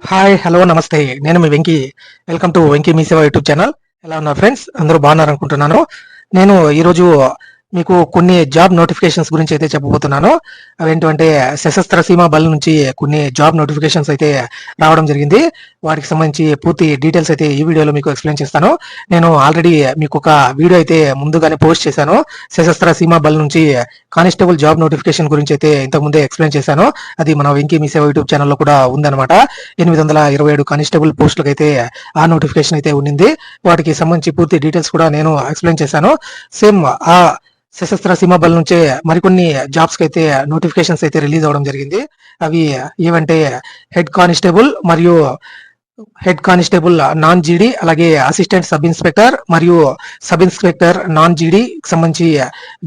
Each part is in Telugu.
హాయ్, హలో, నమస్తే. నేను మీ వెంకీ. వెల్కమ్ టు వెంకీ మీ సేవ యూట్యూబ్ ఛానల్. ఎలా ఉన్నారు ఫ్రెండ్స్? అందరూ బాగున్నారనుకుంటున్నాను. నేను ఈరోజు మీకు కొన్ని జాబ్ నోటిఫికేషన్స్ గురించి అయితే చెప్పబోతున్నాను. అవేంటంటే సశస్త్ర సీమా బల్ నుంచి కొన్ని జాబ్ నోటిఫికేషన్స్ అయితే రావడం జరిగింది. వాటికి సంబంధించి పూర్తి డీటెయిల్స్ అయితే ఈ వీడియోలో మీకు ఎక్స్ప్లెయిన్ చేస్తాను. నేను ఆల్రెడీ మీకు ఒక వీడియో అయితే ముందుగానే పోస్ట్ చేశాను. సశస్త్ర సీమా బల్ నుంచి కానిస్టేబుల్ జాబ్ నోటిఫికేషన్ గురించి అయితే ఇంతకుముందే ఎక్స్ప్లెయిన్ చేశాను. అది మన వెంకీ మీ సేవ యూట్యూబ్ ఛానల్లో కూడా ఉందన్నమాట. 827 కానిస్టేబుల్ పోస్టులకు అయితే ఆ నోటిఫికేషన్ అయితే ఉండింది. వాటికి సంబంధించి పూర్తి డీటెయిల్స్ కూడా నేను ఎక్స్ప్లెయిన్ చేశాను. సేమ్ ఆ సశస్త్ర సీమా బల్ నుంచే మరికొన్ని జాబ్స్ కి అయితే నోటిఫికేషన్స్ అయితే రిలీజ్ అవ్వడం జరిగింది. అవి ఏవంటే హెడ్ కానిస్టేబుల్ మరియు హెడ్ కానిస్టేబుల్ నాన్ జీడీ, అలాగే అసిస్టెంట్ సబ్ ఇన్స్పెక్టర్ మరియు సబ్ ఇన్స్పెక్టర్ నాన్ జీడీ సంబంధించి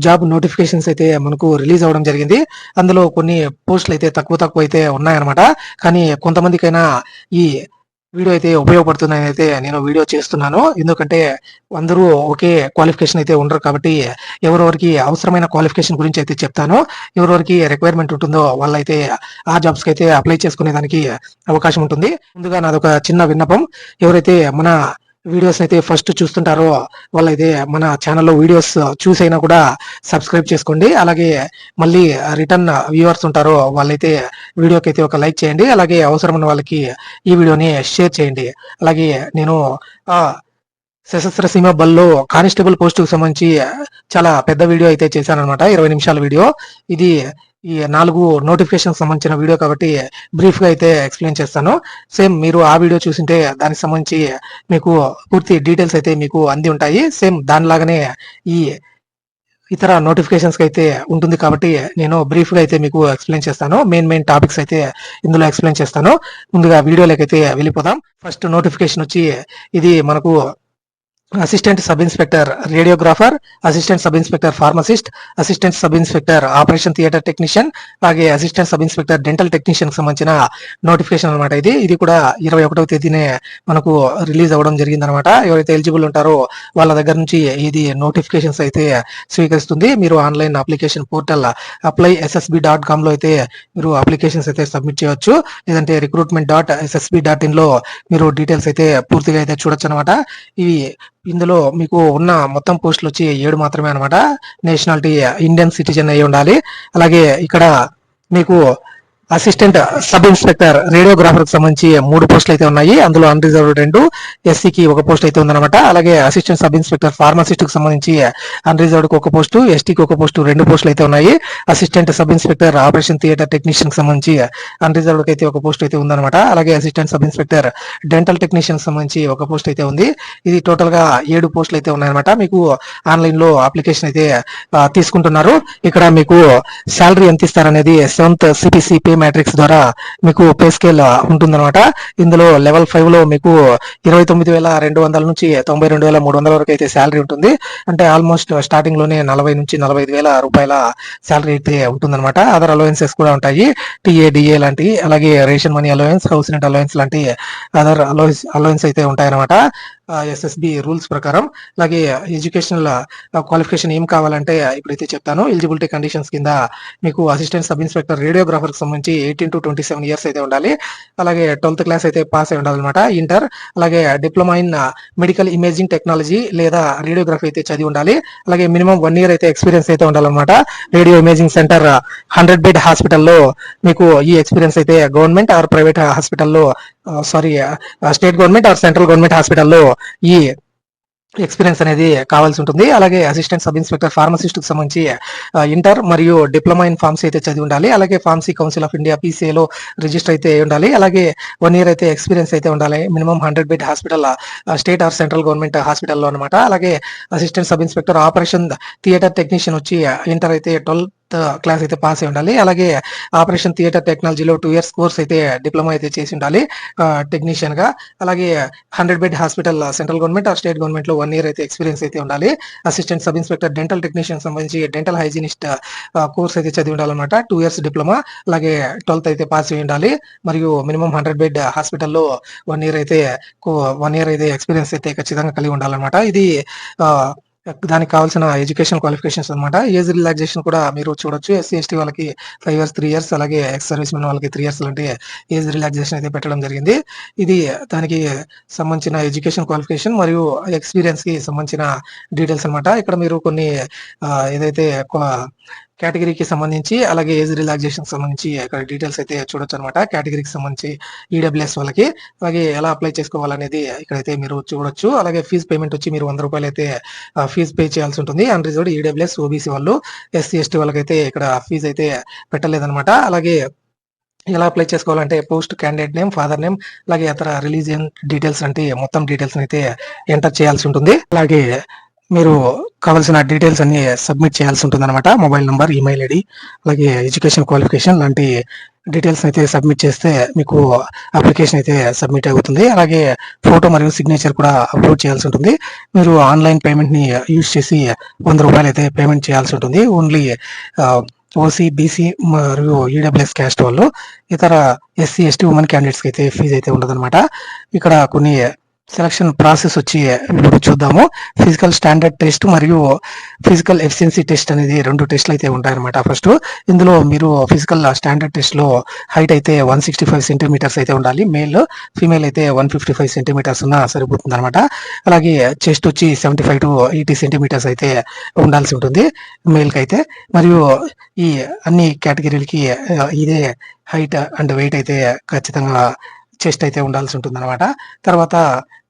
జాబ్ నోటిఫికేషన్స్ అయితే మనకు రిలీజ్ అవ్వడం జరిగింది. అందులో కొన్ని పోస్టులు అయితే తక్కువ అయితే ఉన్నాయన్నమాట. కానీ కొంతమందికైనా ఈ వీడియో అయితే ఉపయోగపడుతుందని అయితే నేను వీడియో చేస్తున్నాను. ఎందుకంటే అందరూ ఒకే క్వాలిఫికేషన్ అయితే ఉండరు కాబట్టి ఎవరెవరికి అవసరమైన క్వాలిఫికేషన్ గురించి అయితే చెప్తాను. ఎవరెవరికి రిక్వైర్మెంట్ ఉంటుందో వాళ్ళైతే ఆ జాబ్స్ కి అయితే అప్లై చేసుకునే దానికి అవకాశం ఉంటుంది. ముందుగా నాదొక చిన్న విన్నపం. ఎవరైతే మన వీడియోస్ అయితే ఫస్ట్ చూస్తుంటారో వాళ్ళైతే మన ఛానల్లో వీడియోస్ చూసైనా కూడా సబ్స్క్రైబ్ చేసుకోండి. అలాగే మళ్ళీ రిటర్న్ వ్యూవర్స్ ఉంటారో వాళ్ళైతే వీడియోకి అయితే ఒక లైక్ చేయండి. అలాగే అవసరమైన వాళ్ళకి ఈ వీడియోని షేర్ చేయండి. అలాగే నేను సశస్త్ర సీమ బల్లో కానిస్టేబుల్ పోస్టుకు సంబంధించి చాలా పెద్ద వీడియో అయితే చేశాను అనమాట. 20 నిమిషాల వీడియో. ఇది ఈ 4 నోటిఫికేషన్ సంబంధించిన వీడియో కాబట్టి బ్రీఫ్ గా అయితే ఎక్స్ప్లెయిన్ చేస్తాను. సేమ్ మీరు ఆ వీడియో చూసింటే దానికి సంబంధించి మీకు పూర్తి డీటెయిల్స్ అయితే మీకు అంది ఉంటాయి. సేమ్ దానిలాగానే ఈ ఇతర నోటిఫికేషన్స్ కి అయితే ఉంటుంది కాబట్టి నేను బ్రీఫ్ గా అయితే మీకు ఎక్స్ప్లెయిన్ చేస్తాను. మెయిన్ టాపిక్స్ అయితే ఇందులో ఎక్స్ప్లెయిన్ చేస్తాను. ముందుగా వీడియోలోకి అయితే వెళ్ళిపోదాం. ఫస్ట్ నోటిఫికేషన్ వచ్చి ఇది మనకు assistant sub inspector radiographer, assistant sub inspector pharmacist, assistant sub inspector operation theatre technician, అలాగే assistant sub inspector dental technician సంబంధించిన నోటిఫికేషన్ అనమాట. ఇది కూడా 21వ తేదీనే మనకు రిలీజ్ అవ్వడం జరిగింది అనమాట. ఎవరైతే ఎలిజిబుల్ ఉంటారో వాళ్ళ దగ్గర నుంచి ఇది నోటిఫికేషన్స్ అయితే స్వీకరిస్తుంది. మీరు ఆన్లైన్ అప్లికేషన్ పోర్టల్ applyssb.com లో అయితే మీరు అప్లికేషన్స్ అయితే సబ్మిట్ చేయొచ్చు. లేదంటే recruitment.ssb.in లో మీరు డీటెయిల్స్ అయితే పూర్తిగా అయితే చూడొచ్చు అనమాట. ఇవి ఇందులో మీకు ఉన్న మొత్తం పోస్టులు వచ్చి 7 మాత్రమే అనమాట. నేషనాలిటీ ఇండియన్ సిటిజన్ అయి ఉండాలి. అలాగే ఇక్కడ మీకు అసిస్టెంట్ సబ్ ఇన్స్పెక్టర్ రేడియోగ్రాఫర్ కి సంబంధించి 3 పోస్టులు అయితే ఉన్నాయి. అందులో అన్రిజర్వ్డ్ 2, ఎస్సీకి 1 పోస్ట్ అయితే ఉందన్నమాట. అలాగే అసిస్టెంట్ సబ్ ఇన్స్పెక్టర్ ఫార్మసిస్ట్ కి సంబంధించి అన్రిజర్వ్డ్ కి 1 పోస్టు, ఎస్టీకి 1 పోస్టు, 2 పోస్టులు అయితే ఉన్నాయి. Assistant sub inspector operation theatre technician కి సంబంధించి అన్రిజర్వ్డ్ కి అయితే 1 పోస్ట్ అయితే ఉందన్నమాట. అలాగే assistant sub inspector dental technician సంబంధించి 1 పోస్ట్ అయితే ఉంది. ఇది టోటల్ గా 7 పోస్టులు అయితే ఉన్నాయన్నమాట. మీకు ఆన్లైన్ లో అప్లికేషన్ అయితే తీసుకుంటున్నారు. ఇక్కడ మీకు శాలరీ ఎంత ఇస్తారనేది 7th సిపిసి పే మ్యాట్రిక్స్ ద్వారా మీకు పే స్కేల్ ఉంటుందన్నమాట. ఇందులో లెవెల్ 5 లో మీకు 29,200 నుంచి 92,300 వరకు అయితే శాలరీ ఉంటుంది. అంటే ఆల్మోస్ట్ స్టార్టింగ్ లోనే 40 నుంచి 45,000 రూపాయల శాలరీ అయితే ఉంటుందన్నమాట. అదర్ అలవెన్సెస్ కూడా ఉంటాయి. టీఏ లాంటివి, అలాగే ration money allowance, house rent allowance లాంటి అదర్ అలవెన్స్ అయితే ఉంటాయన్నమాట ఎస్ఎస్బి రూల్స్ ప్రకారం. అలాగే ఎడ్యుకేషనల్ క్వాలిఫికేషన్ ఏం కావాలంటే ఇప్పుడైతే చెప్తాను. ఎలిజిబిలిటీ కండిషన్స్ కింద మీకు అసిస్టెంట్ సబ్ ఇన్స్పెక్టర్ రేడియోగ్రాఫర్ కి సంబంధించి 18 to 27 ఇయర్స్ అయితే ఉండాలి. అలాగే 12th క్లాస్ అయితే పాస్ అయి ఉండాలన్నమాట, ఇంటర్. అలాగే diploma in medical imaging technology లేదా రేడియోగ్రఫీ అయితే చదివి ఉండాలి. అలాగే మినిమం 1 year అయితే ఎక్స్పీరియన్స్ అయితే ఉండాలన్నమాట. రేడియో ఇమేజింగ్ సెంటర్ 100 bed హాస్పిటల్లో మీకు ఈ ఎక్స్పీరియన్స్ అయితే గవర్నమెంట్ ఆర్ ప్రైవేట్ హాస్పిటల్లో state government are central government హాస్పిటల్లో ఈ ఎక్స్పీరియన్స్ అనేది కావాల్సి ఉంటుంది. అలాగే అసిస్టెంట్ సబ్ ఇన్స్పెక్టర్ ఫార్మసిస్ట్ కి సంబంధించి ఇంటర్ మరియు డిప్లొమా ఇన్ ఫార్మసీ అయితే చదివి ఉండాలి. అలాగే ఫార్మసీ కౌన్సిల్ ఆఫ్ ఇండియా పీసీఏలో రిజిస్టర్ అయితే ఉండాలి. అలాగే 1 year అయితే ఎక్స్పీరియన్స్ అయితే ఉండాలి. Minimum 100 bed hospital state or central government హాస్పిటల్లో అనమాట. అలాగే assistant sub inspector operation theatre technician వచ్చి ఇంటర్ అయితే 12th క్లాస్ అయితే పాస్ అయి ఉండాలి. అలాగే ఆపరేషన్ థియేటర్ టెక్నాలజీలో 2 years కోర్స్ అయితే డిప్లొమా అయితే చేసి ఉండాలి టెక్నీషియన్ గా. అలాగే 100 bed hospital central government or state government లో 1 year అయితే ఎక్స్పీరియన్స్ అయితే ఉండాలి. Assistant sub inspector dental technician సంబంధించి డెంటల్ హైజీనిస్ట్ కోర్స్ అయితే చదివి ఉండాలన్నమాట. 2 years డిప్లొమా, అలాగే 12th అయితే పాస్ అయి ఉండాలి. మరియు మినిమం 100 bed హాస్పిటల్లో 1 year అయితే ఎక్స్పీరియన్స్ అయితే ఖచ్చితంగా కలిగి ఉండాలన్నమాట. ఇది దానికి కావాల్సిన ఎడ్యుకేషనల్ క్వాలిఫికేషన్స్ అనమాట. ఏజ్ రిలాక్సేషన్ కూడా మీరు చూడొచ్చు. ఎస్సీ, ఎస్టీ వాళ్ళకి 5 ఇయర్స్, 3 ఇయర్స్ అలాగే ఎక్స్ సర్వీస్ మెన్ వాళ్ళకి 3 ఇయర్స్ లాంటి ఏజ్ రిలాక్సేషన్ అయితే పెట్టడం జరిగింది. ఇది దానికి సంబంధించిన ఎడ్యుకేషన్ క్వాలిఫికేషన్ మరియు ఎక్స్‌పీరియన్స్‌కి సంబంధించిన డీటెయిల్స్ అనమాట. ఇక్కడ మీరు కొన్ని ఏదైతే కేటగిరీకి సంబంధించి అలాగే ఏజ్ రిలాక్సేషన్‌కి సంబంధించి ఇక్కడ డీటెయిల్స్ అయితే చూడొచ్చనమాట. కేటగిరీకి సంబంధించి ఈడబ్ల్యూఎస్ వాళ్ళకి. అలాగే ఎలా అప్లై చేసుకోవాలనేది ఇక్కడైతే మీరు చూడొచ్చు. అలాగే ఫీజ్ పేమెంట్ వచ్చి మీరు రూ. 100 అయితే ఫీజ్ పే చేయాల్సి ఉంటుంది. అన్‌రిజర్వ్డ్ ఈడబ్ల్యూఎస్, ఓబీసీ వాళ్ళు. ఎస్సీ, ఎస్టీ వాళ్ళకైతే ఇక్కడ ఫీజ్ అయితే పెట్టలేదనమాట. అలాగే ఎలా అప్లై చేసుకోవాలంటే post candidate name, father name, అలాగే ఇతర రిలీజియన్ డీటెయిల్స్ అంటే మొత్తం డీటెయిల్స్ అయితే ఎంటర్ చేయాల్సి ఉంటుంది. అలాగే మీరు కావాల్సిన డీటెయిల్స్ అన్ని సబ్మిట్ చేయాల్సి ఉంటుంది అనమాట. మొబైల్ నంబర్, ఈమెయిల్ ఐడి, అలాగే ఎడ్యుకేషన్ క్వాలిఫికేషన్ లాంటి డీటెయిల్స్ అయితే సబ్మిట్ చేస్తే మీకు అప్లికేషన్ అయితే సబ్మిట్ అవుతుంది. అలాగే ఫోటో మరియు సిగ్నేచర్ కూడా అప్లోడ్ చేయాల్సి ఉంటుంది. మీరు ఆన్లైన్ పేమెంట్ ని యూజ్ చేసి రూ. 100 అయితే పేమెంట్ చేయాల్సి ఉంటుంది. ఓన్లీ ఓసీ, బీసీ మరియు ఈడబ్ల్యూఎస్ క్యాస్ట్ వాళ్ళు. ఇతర ఎస్సీ, ఎస్టీ ఉమెన్ క్యాండిడేట్స్కి అయితే ఫీజు అయితే ఉండదన్నమాట. ఇక్కడ కొన్ని సెలక్షన్ ప్రాసెస్ వచ్చి ఇప్పుడు చూద్దాము. ఫిజికల్ స్టాండర్డ్ టెస్ట్ మరియు ఫిజికల్ ఎఫిషియన్సీ టెస్ట్ అనేది 2 టెస్ట్లు అయితే ఉంటాయన్నమాట. ఫస్ట్ ఇందులో మీరు ఫిజికల్ స్టాండర్డ్ టెస్ట్ లో హైట్ అయితే 165 సెంటీమీటర్స్ అయితే ఉండాలి. మేల్, ఫీమేల్ అయితే 155 సెంటీమీటర్స్ ఉన్నా సరిపోతుంది అనమాట. అలాగే చెస్ట్ వచ్చి 75 to 80 సెంటీమీటర్స్ అయితే ఉండాల్సి ఉంటుంది మేల్ కి అయితే. మరియు ఈ అన్ని కేటగిరీలకి ఇదే హైట్ అండ్ వెయిట్ అయితే ఖచ్చితంగా చెస్ట్ అయితే ఉండాల్సి ఉంటుంది అనమాట. తర్వాత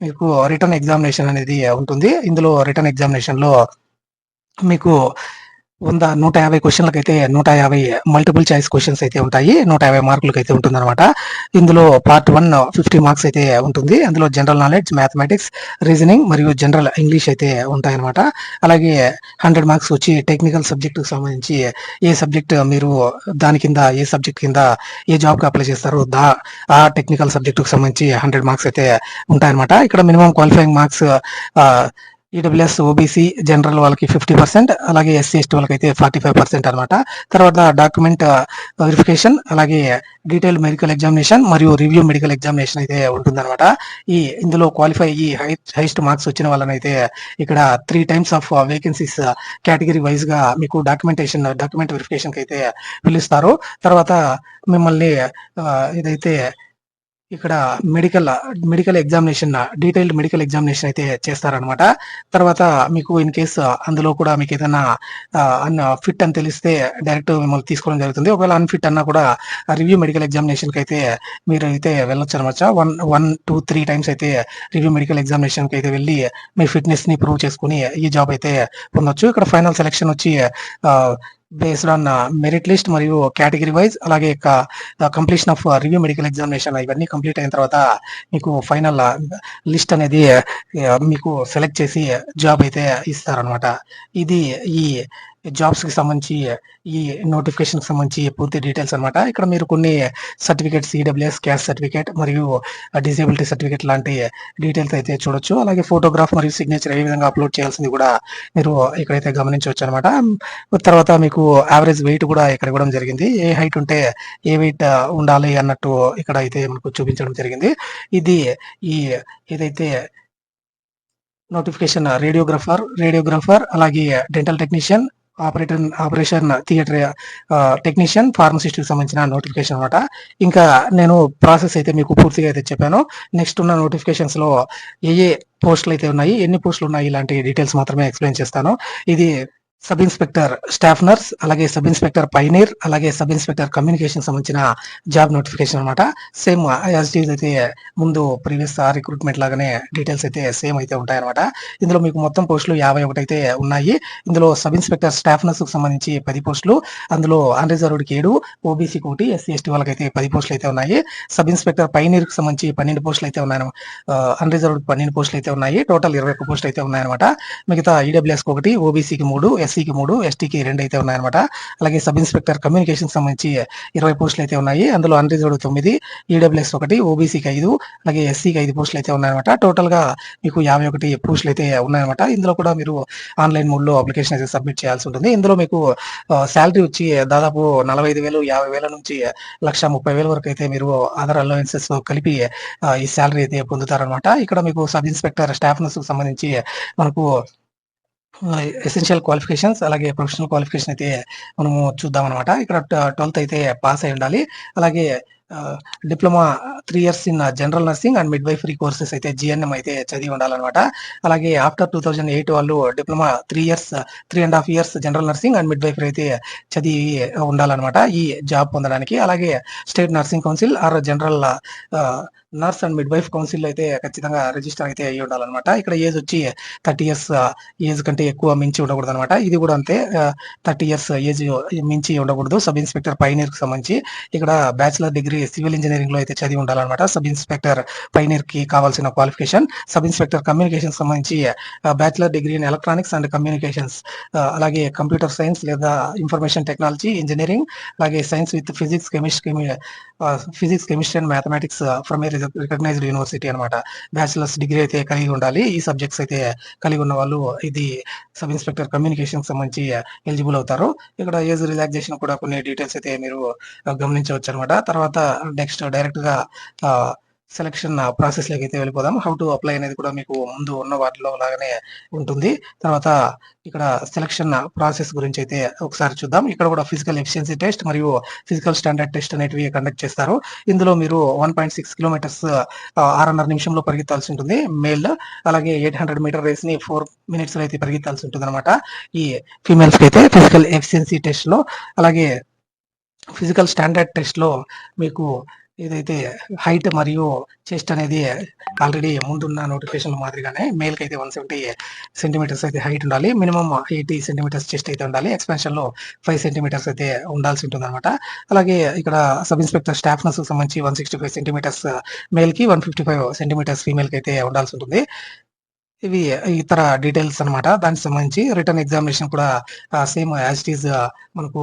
మీకు రిటర్న్ ఎగ్జామినేషన్ అనేది ఉంటుంది. ఇందులో రిటర్న్ ఎగ్జామినేషన్ లో మీకు 150 క్వశ్చన్లకైతే 150 మల్టిపుల్ చాయిస్ క్వశ్చన్స్ అయితే ఉంటాయి. 150 మార్కులకి అయితే ఉంటుందన్నమాట. ఇందులో పార్ట్ 1 50 మార్క్స్ అయితే ఉంటుంది. అందులో జనరల్ నాలెడ్జ్, మ్యాథమెటిక్స్, రీజనింగ్ మరియు జనరల్ ఇంగ్లీష్ అయితే ఉంటాయన్నమాట. అలాగే 100 మార్క్స్ వచ్చి టెక్నికల్ సబ్జెక్టుకు సంబంధించి ఏ సబ్జెక్ట్ మీరు దాని కింద ఏ సబ్జెక్ట్ కింద ఏ జాబ్కి అప్లై చేస్తారో ఆ టెక్నికల్ సబ్జెక్టుకు సంబంధించి 100 మార్క్స్ అయితే ఉంటాయన్నమాట. ఇక్కడ minimum qualifying marks EWS, OBC, general వాళ్ళకి 50%, అలాగే ఎస్సీ, ఎస్టీ వాళ్ళకి అయితే 45% అనమాట. తర్వాత డాక్యుమెంట్ వెరిఫికేషన్, అలాగే డీటెయిల్ మెడికల్ ఎగ్జామినేషన్ మరియు రివ్యూ మెడికల్ ఎగ్జామినేషన్ అయితే ఉంటుందన్నమాట. ఇందులో క్వాలిఫై హైయెస్ట్ మార్క్స్ వచ్చిన వాళ్ళనైతే ఇక్కడ 3 times of vacancies category wise గా మీకు డాక్యుమెంట్ వెరిఫికేషన్ కి అయితే పిలుస్తారు. తర్వాత మిమ్మల్ని ఏదైతే ఇక్కడ medical examination, detailed medical examination అయితే చేస్తారనమాట. తర్వాత మీకు ఇన్ కేస్ అందులో కూడా మీకు ఏదైనా ఫిట్ అని తెలిస్తే డైరెక్ట్ మిమ్మల్ని తీసుకోవడం జరుగుతుంది. ఒకవేళ అన్ఫిట్ అన్నా కూడా రివ్యూ మెడికల్ ఎగ్జామినేషన్ కి అయితే మీరు అయితే వెళ్ళొచ్చు అనమాట. 1 to 3 టైమ్స్ అయితే రివ్యూ మెడికల్ ఎగ్జామినేషన్ కి అయితే వెళ్ళి మీ ఫిట్నెస్ ని ప్రూవ్ చేసుకుని ఈ జాబ్ అయితే పొందొచ్చు. ఇక్కడ ఫైనల్ సెలెక్షన్ వచ్చి బేస్డ్ ఆన్ మెరిట్ లిస్ట్ మరియు కేటగిరీ వైజ్, అలాగే completion of review medical examination ఇవన్నీ కంప్లీట్ అయిన తర్వాత మీకు ఫైనల్ లిస్ట్ అనేది మీకు సెలెక్ట్ చేసి జాబ్ అయితే ఇస్తారనమాట. ఇది ఈ జాబ్స్ కి సంబంధించి, ఈ నోటిఫికేషన్ సంబంధించి పూర్తి డీటెయిల్స్ అనమాట. ఇక్కడ మీరు కొన్ని సర్టిఫికేట్స్, ఈడబ్ల్యూఎస్ క్యాస్ట్ సర్టిఫికేట్ మరియు డిసేబిలిటీ సర్టిఫికేట్ లాంటి డీటెయిల్స్ అయితే చూడొచ్చు. అలాగే ఫోటోగ్రాఫ్ మరియు సిగ్నేచర్ ఏ విధంగా అప్లోడ్ చేయాల్సింది కూడా మీరు ఇక్కడైతే గమనించవచ్చు అనమాట. తర్వాత మీకు యావరేజ్ వెయిట్ కూడా ఇక్కడ ఇవ్వడం జరిగింది. ఏ హైట్ ఉంటే ఏ వెయిట్ ఉండాలి అన్నట్టు ఇక్కడ అయితే మనకు చూపించడం జరిగింది. ఇది ఈ ఏదైతే నోటిఫికేషన్ రేడియోగ్రాఫర్, అలాగే dental technician, operation theatre technician, pharmacist కి సంబంధించిన నోటిఫికేషన్ అనమాట. ఇంకా నేను ప్రాసెస్ అయితే మీకు పూర్తిగా అయితే చెప్పాను. నెక్స్ట్ ఉన్న నోటిఫికేషన్స్ లో ఏ పోస్టులు అయితే ఉన్నాయి, ఎన్ని పోస్టులు ఉన్నాయి, ఇలాంటి డీటెయిల్స్ మాత్రమే ఎక్స్ప్లెయిన్ చేస్తాను. ఇది సబ్ ఇన్స్పెక్టర్ స్టాఫ్ నర్స్, అలాగే సబ్ ఇన్స్పెక్టర్ పైనీర్, అలాగే సబ్ ఇన్స్పెక్టర్ కమ్యూనికేషన్ సంబంధించిన జాబ్ నోటిఫికేషన్ అనమాట. సేమ్ యాజ్ ఇట్ ఈజ్ అయితే ముందు ప్రీవియస్ రిక్రూట్మెంట్ లాగానే డీటెయిల్స్ అయితే సేమ్ అయితే ఉంటాయన్నమాట. ఇందులో మీకు మొత్తం పోస్టులు 51 అయితే ఉన్నాయి. ఇందులో సబ్ ఇన్స్పెక్టర్ స్టాఫ్ నర్స్ కు సంబంధించి 10 పోస్టులు, అందులో అన్రిజర్వ్డ్ కి 7, ఓబీసీకి 1, ఎస్సీ, ఎస్టీ వాళ్ళకి అయితే 10 పోస్టులు అయితే ఉన్నాయి. సబ్ ఇన్స్పెక్టర్ పైనీర్ కు సంబంధించి 12 పోస్టులు అయితే ఉన్నాయి. అన్రిజర్వ్డ్ 12 పోస్టులు అయితే ఉన్నాయి. టోటల్ 21 పోస్టులు అయితే ఉన్నాయన్నమాట. మిగతా ఈడబ్ల్యూఎస్ కి 1, ఓబీసీకి 3, ఎస్సీకి 3, ఎస్టీకి 2 అయితే ఉన్నాయన్నమాట. అలాగే సబ్ ఇన్స్పెక్టర్ కమ్యూనికేషన్ సంబంధించి 20 పోస్టులు అయితే ఉన్నాయి. అందులో అన్రిజర్వ్డ్ 9, ఈడబ్ల్యూఎస్ 1, ఓబీసీకి 5, అలాగే ఎస్సీకి 5 పోస్టులు అయితే ఉన్నాయన్నమాట. టోటల్ గా మీకు 51 పోస్టులు అయితే ఉన్నాయన్నమాట. ఇందులో కూడా మీరు ఆన్లైన్ మోడ్ లో అప్లికేషన్ అయితే సబ్మిట్ చేయాల్సి ఉంటుంది. ఇందులో మీకు శాలరీ వచ్చి దాదాపు 45,000, 50,000 నుంచి 1,30,000 వరకు అయితే మీరు అదర్ అలవెన్సెస్ కలిపి ఈ శాలరీ అయితే పొందుతారనమాట. ఇక్కడ మీకు సబ్ ఇన్స్పెక్టర్ స్టాఫ్ నర్స్ కు సంబంధించి మనకు ఎసెన్షియల్ క్వాలిఫికేషన్స్ అలాగే ప్రొఫెషనల్ క్వాలిఫికేషన్ అయితే మనము చూద్దామనమాట. ఇక్కడ 12థ్ అయితే పాస్ అయి ఉండాలి. అలాగే diploma 3 years in general nursing and midwifery courses అయితే జీఎన్ఎం అయితే చదివి ఉండాలనమాట. అలాగే ఆఫ్టర్ 2008 వాళ్ళు diploma 3 years 3½ years general nursing and midwifery అయితే చదివి ఉండాలనమాట ఈ జాబ్ పొందడానికి. అలాగే state nursing council or general nurse and midwife council అయితే ఖచ్చితంగా రిజిస్టర్ అయితే అయ్యి ఉండాలనమాట. ఇక్కడ ఏజ్ వచ్చి 30 ఇయర్స్ ఏజ్ కంటే ఎక్కువ మించి ఉండకూడదనమాట. ఇది కూడా అంతే 30 ఇయర్స్ ఏజ్ మించి ఉండకూడదు. సబ్ ఇన్స్‌పెక్టర్ పైనీర్‌కి సంబంధించి ఇక్కడ బ్యాచిలర్ డిగ్రీ సివిల్ ఇంజినీరింగ్‌లో అయితే చదివి ఉండాలనమాట. సబ్ ఇన్స్‌పెక్టర్ పైనీర్‌కి కావాల్సిన క్వాలిఫికేషన్. సబ్ ఇన్స్‌పెక్టర్ కమ్యూనికేషన్‌కి సంబంధించి bachelor degree in electronics and communications అలాగే కంప్యూటర్ సైన్స్ లేదా ఇన్ఫర్మేషన్ టెక్నాలజీ ఇంజినీరింగ్ అలాగే science with physics, chemistry and mathematics from a recognised university అనమాట. బ్యాచిలర్స్ డిగ్రీ అయితే కలిగి ఉండాలి. ఈ సబ్జెక్ట్స్ అయితే కలిగి ఉన్న వాళ్ళు ఇది సబ్ ఇన్స్‌పెక్టర్ కమ్యూనికేషన్‌కి సంబంధించి ఎలిజిబుల్ అవుతారు. ఇక్కడ ఏజ్ రిలాక్సేషన్ కూడా కొన్ని డీటెయిల్స్ అయితే మీరు గమనించవచ్చనమాట. తర్వాత నెక్స్ట్ డైరెక్ట్‌గా సెలక్షన్ ప్రాసెస్‌లోకి అయితే వెళ్ళిపోదాం. హౌ టు అప్లై అనేది కూడా మీకు ముందు ఉన్న వాటిలో లాగానే ఉంటుంది. తర్వాత ఇక్కడ సెలక్షన్ ప్రాసెస్ గురించి అయితే ఒకసారి చూద్దాం. ఇక్కడ కూడా ఫిజికల్ ఎఫిషియన్సీ టెస్ట్ మరియు ఫిజికల్ స్టాండర్డ్ టెస్ట్ అనేటివి కండక్ట్ చేస్తారు. ఇందులో మీరు 1.6 కిలోమీటర్స్ 6:30 నిమిషంలో పరిగెత్తాల్సి ఉంటుంది మేల్. అలాగే 800 మీటర్ రేస్‌ని 4 మినిట్స్‌లో అయితే పరిగెత్తాల్సి ఉంటుందన్నమాట. ఈ ఫీమేల్స్‌కి అయితే ఫిజికల్ ఎఫిషియన్సీ టెస్ట్‌లో. అలాగే ఫిజికల్ స్టాండర్డ్ టెస్ట్‌లో మీకు ఏదైతే హైట్ మరియు చెస్ట్ అనేది ఆల్రెడీ ముందున్న నోటిఫికేషన్ మాదిరిగానే మేల్‌కి అయితే 170 సెంటీమీటర్స్ అయితే హైట్ ఉండాలి. మినిమమ్ 80 సెంటీమీటర్స్ చెస్ట్ అయితే ఉండాలి. ఎక్స్‌పాన్షన్‌లో 5 సెంటీమీటర్స్ అయితే ఉండాల్సి ఉంటుందన్నమాట. అలాగే ఇక్కడ సబ్ ఇన్స్‌పెక్టర్ స్టాఫ్ నర్స్‌కి సంబంధించి 165 సెంటీమీటర్స్ మేల్‌కి, 155 సెంటీమీటర్స్ ఫీమేల్‌కి అయితే ఉండాల్సి ఉంటుంది. ఇవి ఇతర డీటెయిల్స్ అనమాట. దానికి సంబంధించి రిటన్ ఎగ్జామినేషన్ కూడా సేమ్ యాజ్ ఇట్ ఈజ్ మనకు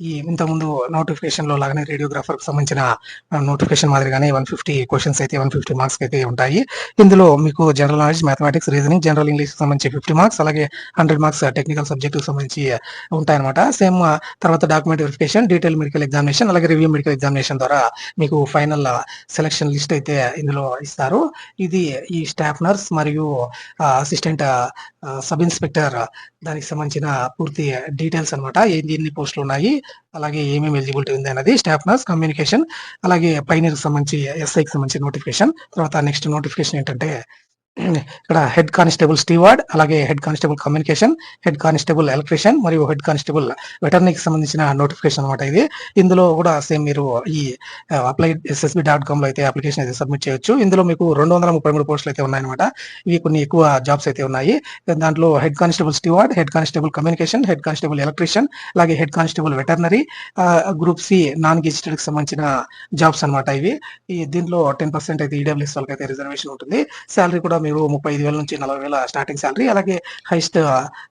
ఈ ఇంతకుముందు నోటిఫికేషన్‌లో లాగానే రేడియోగ్రాఫర్‌కి సంబంధించిన నోటిఫికేషన్ మాదిరిగానే 150 క్వెషన్స్ అయితే 150 మార్క్స్‌కి అయితే ఉంటాయి. ఇందులో మీకు general knowledge, mathematics, reasoning, general ఇంగ్లీష్‌కి సంబంధించి 50 మార్క్స్ అలాగే 100 మార్క్స్ టెక్నికల్ సబ్జెక్ట్‌కి సంబంధించి ఉంటాయన్నమాట. సేమ్ తర్వాత document verification, detail medical examination అలాగే రివ్యూ మెడికల్ ఎగ్జామినేషన్ ద్వారా మీకు ఫైనల్ సెలక్షన్ లిస్ట్ అయితే ఇందులో ఇస్తారు. ఇది ఈ స్టాఫ్ నర్స్ మరియు అసిస్టెంట్ సబ్ ఇన్స్‌పెక్టర్ దానికి సంబంధించిన పూర్తి డీటెయిల్స్ అనమాట. ఎన్ని పోస్టులు ఉన్నాయి, అలాగే ఏమేమి ఎలిజిబిలిటీ ఉంది అన్నది. స్టాఫ్ నర్స్, కమ్యూనికేషన్ అలాగే పైనీర్‌కి సంబంధించి ఎస్ఐకి సంబంధించిన నోటిఫికేషన్. తర్వాత నెక్స్ట్ నోటిఫికేషన్ ఏంటంటే ఇక్కడ హెడ్ కానిస్టేబుల్ స్టీవార్డ్ అలాగే head constable communication, head constable electrician మరియు హెడ్ కానిస్టేబుల్ వెటర్నరీకి సంబంధించిన నోటిఫికేషన్ అనమాట ఇది. ఇందులో కూడా సేమ్ మీరు ఈ apply.ssb.com లో అయితే అప్లికేషన్ అయితే సబ్మిట్ చేయొచ్చు. ఇందులో మీకు 233 పోస్టులు అయితే ఉన్నాయన్నమాట. ఇవి కొన్ని ఎక్కువ జాబ్స్ అయితే ఉన్నాయి. దాంట్లో head constable steward, head constable communication, head constable electrician అలాగే head constable veterinary group C non గెజిటెడ్‌కి సంబంధించిన జాబ్స్ అనమాట ఇవి. దీంట్లో 10% అయితే ఈడబ్ల్యూఎస్ వాళ్ళకైతే రిజర్వేషన్ ఉంటుంది. సాలరీ కూడా మీరు 35,000 నుంచి 40,000 స్టార్టింగ్ సాలరీ అలాగే హైయెస్ట్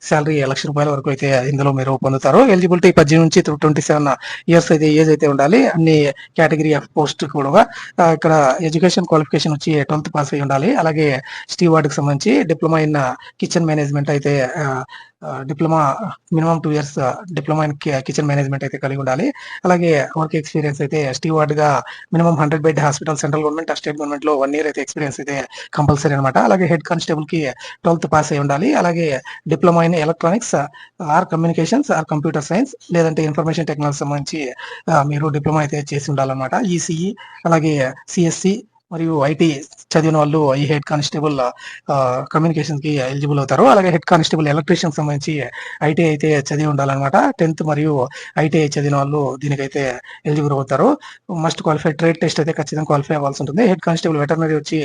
సాలరీ ₹1,00,000 వరకు అయితే ఇందులో మీరు పొందుతారు. ఎలిజిబిలిటీ 18 నుంచి 27 ఇయర్స్ అయితే ఏజ్ అయితే ఉండాలి. అన్ని కేటగిరీ ఆఫ్ పోస్ట్ కూడా ఇక్కడ ఎడ్యుకేషన్ క్వాలిఫికేషన్ వచ్చి 12th పాస్ అయి ఉండాలి. అలాగే స్టీవార్డ్‌కి సంబంధించి డిప్లొమా ఇన్ కిచెన్ మేనేజ్మెంట్ అయితే diploma minimum 2 years diploma in kitchen management అయితే కలిగి ఉండాలి. అలాగే వర్క్ ఎక్స్‌పీరియన్స్ అయితే స్టీవార్డ్‌గా minimum 100 bed hospital central government, state గవర్నమెంట్‌లో 1 ఇయర్ అయితే ఎక్స్‌పీరియన్స్ అయితే కంపల్సరీ అనమాట. అలాగే హెడ్ కానిస్టేబుల్‌కి 12th పాస్ అయి ఉండాలి. అలాగే diploma in electronics or communications or computer science లేదంటే ఇన్ఫర్మేషన్ టెక్నాలజీ సంబంధించి మీరు డిప్లొమా అయితే చేసి ఉండాలన్నమాట. ఈసీఈ అలాగే సిఎస్సి మరియు ఐటీ చదివిన వాళ్ళు ఈ హెడ్ కానిస్టేబుల్ కమ్యూనికేషన్‌కి ఎలిజిబుల్ అవుతారు. అలాగే హెడ్ కానిస్టేబుల్ ఎలక్ట్రీషియన్‌కి సంబంధించి ఐటీఐ అయితే చదివి ఉండాలన్నమాట. 10th మరియు ఐటీఐ చదివిన వాళ్ళు దీనికైతే ఎలిజిబుల్ అవుతారు. మస్ట్ క్వాలిఫై ట్రేడ్ టెస్ట్ అయితే ఖచ్చితంగా క్వాలిఫై అవ్వాల్సి ఉంటుంది. హెడ్ కానిస్టేబుల్ వెటర్నరీ వచ్చి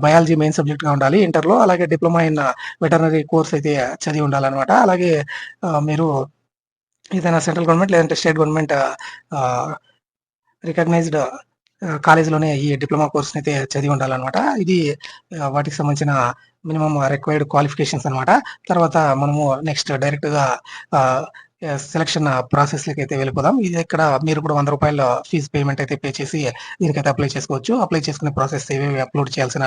బయాలజీ మెయిన్ సబ్జెక్ట్‌గా ఉండాలి ఇంటర్‌లో. అలాగే డిప్లొమా ఇన్ వెటర్నరీ కోర్స్ అయితే చదివి ఉండాలన్నమాట. అలాగే మీరు ఏదైనా సెంట్రల్ గవర్నమెంట్ లేదంటే స్టేట్ గవర్నమెంట్ రికగ్నైజ్డ్ కాలేజీలోనే ఈ డిప్లొమా కోర్స్‌ని అయితే చదివి ఉండాలన్నమాట. ఇది వాటికి సంబంధించిన మినిమమ్ రిక్వైర్డ్ క్వాలిఫికేషన్స్ అనమాట. తర్వాత మనము నెక్స్ట్ డైరెక్ట్‌గా సెలక్షన్ ప్రాసెస్‌లోకి అయితే వెళ్ళిపోదాం. ఇది ఇక్కడ మీరు కూడా ₹100 ఫీజ్ పేమెంట్ అయితే పే చేసి దీనికైతే అప్లై చేసుకోవచ్చు. అప్లై చేసుకునే ప్రాసెస్ ఏవేవి అప్లోడ్ చేయాల్సిన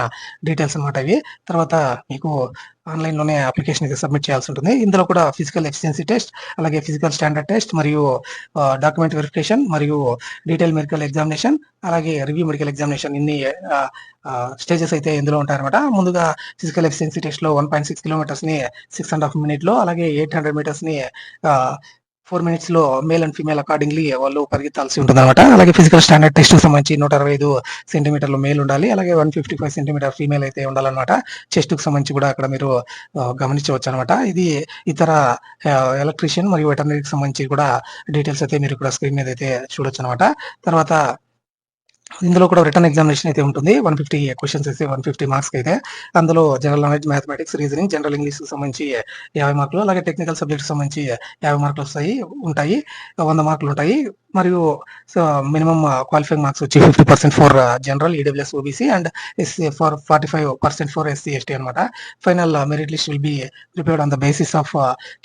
డీటెయిల్స్ అనమాట ఇవి. తర్వాత మీకు ఆన్లైన్లోనే అప్లికేషన్ అయితే సబ్మిట్ చేయాల్సి ఉంటుంది. ఇందులో కూడా ఫిజికల్ ఎఫిషియన్సీ టెస్ట్, అలాగే ఫిజికల్ స్టాండర్డ్ టెస్ట్ మరియు డాక్యుమెంట్ వెరిఫికేషన్ మరియు డీటెయిల్ మెడికల్ ఎగ్జామినేషన్, అలాగే రివ్యూ మెడికల్ ఎగ్జామినేషన్ ఇన్ని స్టేజెస్ అయితే ఇందులో ఉంటాయన్నమాట. ముందుగా ఫిజికల్ ఎఫిషియన్సీ టెస్ట్లో 1.6 కిలోమీటర్స్ని 6.5 మినిట్లో, అలాగే 800 మీటర్స్ని 4 మినిట్స్లో మేల్ అండ్ ఫీమేల్ అకార్డింగ్లీ వాళ్ళు పరిగెత్తాల్సి ఉంటుందన్నమాట. అలాగే ఫిజికల్ స్టాండర్డ్ టెస్ట్ సంబంధించి 165 సెంటీమీటర్లు మేల్ ఉండాలి, అలాగే 155 సెంటీమీటర్ ఫీమేల్ అయితే ఉండాలన్నమాట. చెస్ట్కి సంబంధించి కూడా అక్కడ మీరు గమనించవచ్చు అనమాట. ఇది ఇతర ఎలక్ట్రీషియన్ మరియు వెటర్నరీకి సంబంధించి కూడా డీటెయిల్స్ అయితే మీరు ఇక్కడ స్క్రీన్ మీద అయితే చూడొచ్చు అనమాట. తర్వాత ఇందులో కూడా రిటర్న్ ఎగ్జామినేషన్ అయితే ఉంటుంది. 150 క్వశ్చన్స్ అయితే 150 మార్క్స్ అయితే అందులో general knowledge, mathematics, reasoning, general English సంబంధించి 50 మార్కులు, అలాగే టెక్నికల్ సబ్జెక్ట్ సంబంధించి 50 మార్కులు ఉంటాయి. 100 మార్కులు ఉంటాయి. మరియు మినిమం క్వాలిఫైయింగ్ మార్క్స్ వచ్చి 50% for general, EWS, OBC and SC for 45% for SC, ST అనమాట. Final merit list will be prepared on the basis of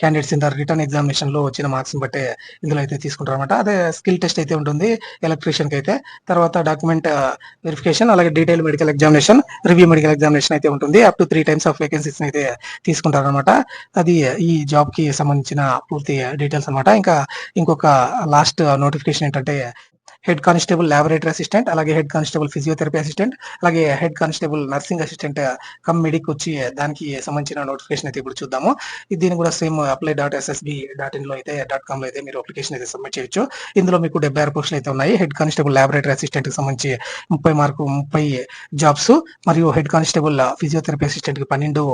candidates in the return examination లో వచ్చిన మార్క్స్ బట్టే ఇందులో అయితే తీసుకుంటారు అనమాట. అదే స్కిల్ టెస్ట్ అయితే ఉంటుంది ఎలక్ట్రీషియన్ కి అయితే. తర్వాత డాక్యుమెంట్ వెరిఫికేషన్, అలాగే detail medical examination, review medical examination అయితే ఉంటుంది. Up to 3 times of vacancies అయితే తీసుకుంటారు అనమాట. అది ఈ జాబ్ కి సంబంధించిన పూర్తి డీటెయిల్స్ అనమాట. ఇంకొక లాస్ట్ నోటిఫికేషన్ ఏంటంటే హెడ్ కానిస్టేబుల్ ల్యాబొరేటరీ అసిస్టెంట్, అలాగే హెడ్ కానిస్టేబుల్ ఫిజియోథెరపీ అసిస్టెంట్, అలాగే head constable nursing assistant cum medic వచ్చి దానికి సంబంధించిన నోటిఫికేషన్ అయితే ఇప్పుడు చూద్దాము. దీన్ని కూడా సేమ్ apply.ssb.in లో అయితే .com లో అయితే మీరు అప్లికేషన్ అయితే సబ్మిట్ చేయొచ్చు. ఇందులో మీకు 76 పోస్టులు అయితే ఉన్నాయి. హెడ్ కానిస్టేబుల్ ల్యాబొరేటరీ అసిస్టెంట్ కి సంబంధించి 30 జాబ్స్, మరియు హెడ్ కానిస్టేబుల్ ఫిజియోథెరపీ అసిస్టెంట్ కి 12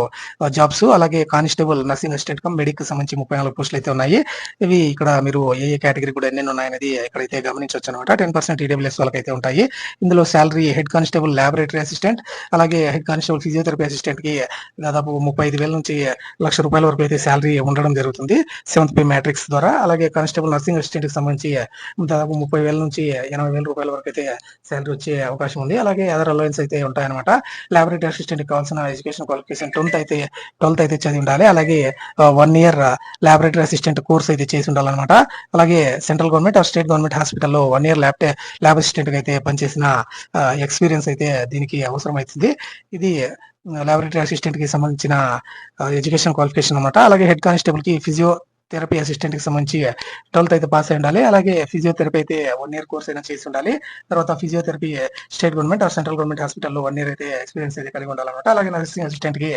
జాబ్స్, అలాగే constable nursing assistant cum medic కి సంబంధించి 34 పోస్టులు అయితే ఉన్నాయి. ఇవి ఇక్కడ మీరు ఏ కేటగిరీ కూడా ఎన్ని ఉన్నాయనేది ఇక్కడైతే గమనించవచ్చు అనమాట. 10% ఈడబ్ల్యూఎస్ వాళ్ళకైతే ఉంటాయి. ఇందులో salary head constable laboratory assistant, అలాగే హెడ్ కానిస్టేబుల్ ఫిజియోథెరపీ అసిస్టెంట్ కి దాదాపు 35,000 నుంచి ₹1,00,000 వరకు అయితే శాలరీ ఉండడం జరుగుతుంది 7th పే మ్యాట్రిక్స్ ద్వారా. అలాగే కానిస్టేబుల్ నర్సింగ్ అసిస్టెంట్ కి సంబంధించి దాదాపు 30,000 నుంచి ₹80,000 వరకు అయితే శాలరీ వచ్చే అవకాశం ఉంది. అలాగే అదర్ అలవెన్స్ అయితే ఉంటాయన్నమాట. ల్యాబొరేటరీ అసిస్టెంట్ కి కావాల్సిన ఎడ్యుకేషన్ క్వాలిఫికేషన్ 12th అయితే చదివి ఉండాలి. అలాగే 1 year ల్యాబొరేటరీ అసిస్టెంట్ కోర్స్ అయితే చేసి ఉండాలన్నమాట. అలాగే central government or state government హాస్పిటల్లో 1 year ల్యాబ్ అసిస్టెంట్ గా అయితే పనిచేసిన ఎక్స్పీరియన్స్ అయితే దీనికి అవసరం అవుతుంది. ఇది ల్యాబొరేటరీ అసిస్టెంట్ కి సంబంధించిన ఎడ్యుకేషన్ క్వాలిఫికేషన్ అనమాట. అలాగే హెడ్ కానిస్టేబుల్ కి ఫిజియోథెరపీ అసిస్టెంట్ కి సంబంధించి 12th అయితే పాస్ అయి ఉండాలి. అలాగే ఫిజియోథెరపీ అయితే 1 year కోర్స్ అయినా చేసి ఉండాలి. తర్వాత physiotherapy state government are central government హాస్పిటల్లో 1 year అయితే ఎక్స్పీరియన్స్ అయితే కలిగి ఉండాలన్నమాట. అలాగే నర్సింగ్ అసిస్టెంట్ కి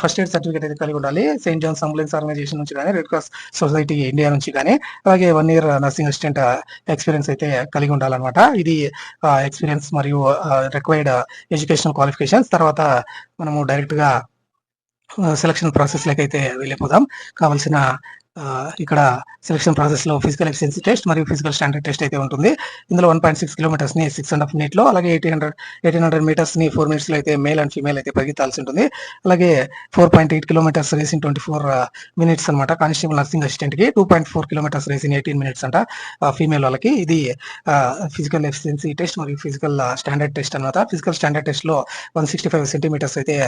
ఫస్ట్ ఎయిడ్ సర్టిఫికేట్ అయితే కలిగి ఉండాలి. సెయింట్ జాన్స్ అంబులెన్స్ ఆర్గనైజేషన్ నుంచి కానీ, రెడ్ క్రాస్ సొసైటీ ఇండియా నుంచి కానీ. అలాగే 1 year నర్సింగ్ అసిస్టెంట్ ఎక్స్పీరియన్స్ అయితే కలిగి ఉండాలన్నమాట. ఇది ఎక్స్పీరియన్స్ మరియు రిక్వైర్డ్ ఎడ్యుకేషనల్ క్వాలిఫికేషన్స్. తర్వాత మనము డైరెక్ట్ గా సెలక్షన్ ప్రాసెస్ లోకి అయితే వెళ్ళిపోదాం. కావాల్సిన ఇక్కడ సెలక్షన్ ప్రాసెస్ లో ఫిజికల్ ఎఫిషియన్సీ టెస్ట్ మరియు ఫిజికల్ స్టాండర్డ్ టెస్ట్ అయితే ఉంటుంది. ఇందులో 1.6 కిలోమీటర్స్ ని 6.5 మినిట్ లో, అలాగే 1800 మీటర్స్ ని 4 మినిట్స్ లో అయితే మేల్ అండ్ ఫీమేల్ అయితే పరిగెత్తాల్సి ఉంటుంది. అలాగే 4.8 కిలోమీటర్స్ రేస్ ఇన్ 24 మినిట్స్ అనమాట కానిస్టేబుల్ నర్సింగ్ అసిస్టెంట్ కి. 2.4 కిలోమీటర్స్ రేస్ ఇన్ 18 మినిట్స్ అంట ఫీమేల్ వాళ్ళకి. ఇది ఫిజికల్ ఎఫిషియన్సీ టెస్ట్ మరియు ఫిజికల్ స్టాండర్డ్ టెస్ట్ అనమాట. ఫిజికల్ స్టాండర్డ్ టెస్ట్ లో 165 సెంటీమీటర్స్ అయితే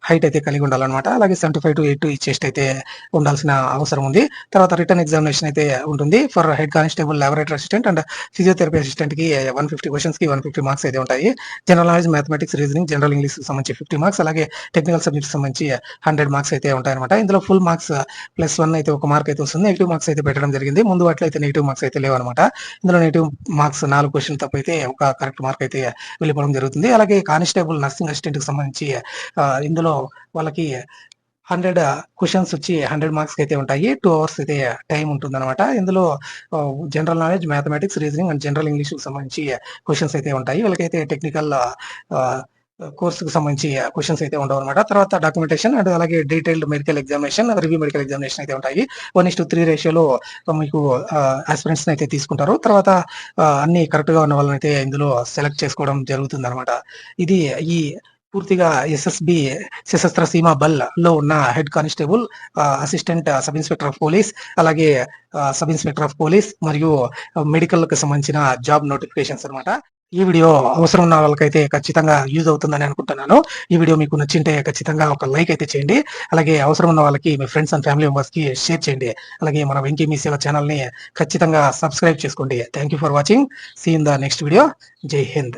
హైట్ అయితే కలిగి ఉండాలన్నమాట. అలాగే 75 to 80 చెస్ట్ అయితే ఉండాల్సిన అవసరం ఉంది. తర్వాత రిటర్న్ ఎగ్జామినేషన్ అయితే ఉంటుంది for head constable laboratory assistant and physiotherapy assistant కి 150 క్వశ్చన్స్ కి 150 మార్క్స్ అయితే ఉంటాయి. General knowledge, mathematics, reasoning, general English సంబంధించి 50 మార్క్స్, అలాగే టెక్నికల్ సబ్జెక్ట్స్ సంబంధించి 100 మార్క్స్ అయితే ఉంటాయన్నమాట. ఇందులో ఫుల్ మార్క్స్ +1 అయితే 1 మార్క్ అయితే వస్తుంది. నెగిటివ్ మార్క్స్ అయితే పెట్టడం జరిగింది. ముందు వాటిలో అయితే నెగిటివ్ మార్క్స్ అయితే లేవు అనమాట. ఇందులో నెగిటివ్ మార్క్స్ 4 క్వశ్చన్ తప్ప అయితే ఒక కరెక్ట్ మార్క్ అయితే వెళ్ళిపోవడం జరుగుతుంది. అలాగే కానిస్టేబుల్ నర్సింగ్ అసిస్టెంట్ కి సంబంధించి ఇందులో వాళ్ళకి 100 క్వశ్చన్స్ వచ్చి 100 మార్క్స్ అయితే ఉంటాయి. 2 hours అయితే టైం ఉంటుంది అనమాట. ఇందులో general knowledge, mathematics, reasoning and general English కి సంబంధించి క్వశ్చన్స్ అయితే ఉంటాయి. వీళ్ళకైతే టెక్నికల్ కోర్సుకు సంబంధించి క్వశ్చన్స్ అయితే ఉండవు అనమాట. తర్వాత డాక్యుమెంటేషన్ అండ్ అలాగే detailed medical examination, review medical examination అయితే ఉంటాయి. 1:3 రేషియోలో మీకు ఆస్పిరెంట్స్ అయితే తీసుకుంటారు. తర్వాత అన్ని కరెక్ట్ గా ఉన్న వాళ్ళని అయితే ఇందులో సెలెక్ట్ చేసుకోవడం జరుగుతుంది అనమాట. ఇది ఈ పూర్తిగా ఎస్ఎస్బి సశస్త్ర సీమా బల్ లో ఉన్న head constable, assistant sub inspector of police, అలాగే సబ్ ఇన్స్పెక్టర్ ఆఫ్ పోలీస్ మరియు మెడికల్ కి సంబంధించిన జాబ్ నోటిఫికేషన్స్ అనమాట. ఈ వీడియో అవసరం ఉన్న వాళ్ళకైతే ఖచ్చితంగా యూజ్ అవుతుందని అనుకుంటున్నాను. ఈ వీడియో మీకు నచ్చింటే ఖచ్చితంగా ఒక లైక్ అయితే చేయండి. అలాగే అవసరం ఉన్న వాళ్ళకి మీ ఫ్రెండ్స్ అండ్ ఫ్యామిలీ మెంబర్స్ కి షేర్ చేయండి. అలాగే మన వెంకీ మీ సేవ ఛానల్ ని ఖచ్చితంగా సబ్స్క్రైబ్ చేసుకోండి. Thank you for watching. See in the next video. జై హింద్.